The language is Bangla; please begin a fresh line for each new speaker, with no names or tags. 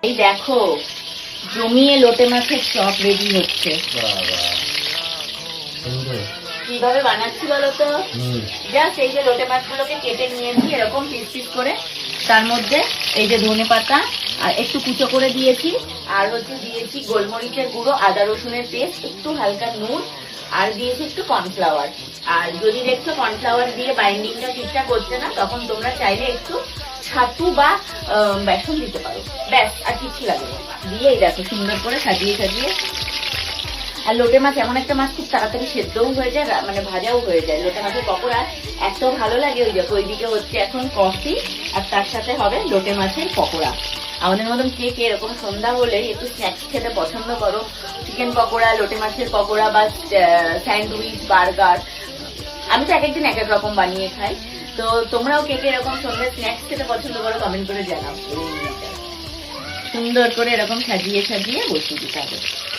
এই দেখো জমিয়ে লোটে মাছের চপ রেডি হচ্ছে। কিভাবে বানাচ্ছি বলতো? জাস্ট এই যে লোটে মাছগুলোকে কেটে নিয়েছি এরকম পিস পিস করে, তার মধ্যে এই যে ধনে পাতা আর একটু কুচো করে দিয়েছি, আর হচ্ছে দিয়েছি গোলমরিচের গুঁড়ো, আদা রসুনের পেস্ট, একটু হালকা নুন, আর দিয়েছি একটু কর্নফ্লাওয়ার। আর যদি দেখছো কর্নফ্লাওয়ার দিয়ে বাইন্ডিংটা ঠিকঠাক হচ্ছে না, তখন তোমরা চাইলে একটু ছাতু বা বেসন দিতে পারো, ব্যাস আর কিছু লাগে না। দিয়ে এই দেখো সুন্দর করে সাজিয়ে সাজিয়ে। আর লোটে মাছ এমন একটা মাছ খুব তাড়াতাড়ি সেদ্ধও হয়ে যায়, মানে ভাজাও হয়ে যায়। লোটে মাছের পকোড়া এত ভালো লাগে। ওই দেখো ওইদিকে হচ্ছে এখন কফি, আর তার সাথে হবে লোটে মাছের পকোড়া। আমাদের মতন কে কে এরকম সন্ধ্যা হলে একটু স্ন্যাক্স খেতে পছন্দ করো, চিকেন পকোড়া, লোটে মাছের পকোড়া বা স্যান্ডউইচ, বার্গার, আমি তো এক একদিন এক এক রকম বানিয়ে খাই। তো তোমরাও কে কে এরকম সন্ধ্যায় স্ন্যাক্স খেতে পছন্দ করো কমেন্ট করে জানাও। সুন্দর করে এরকম সাজিয়ে সাজিয়ে বসিয়ে দিতে হবে।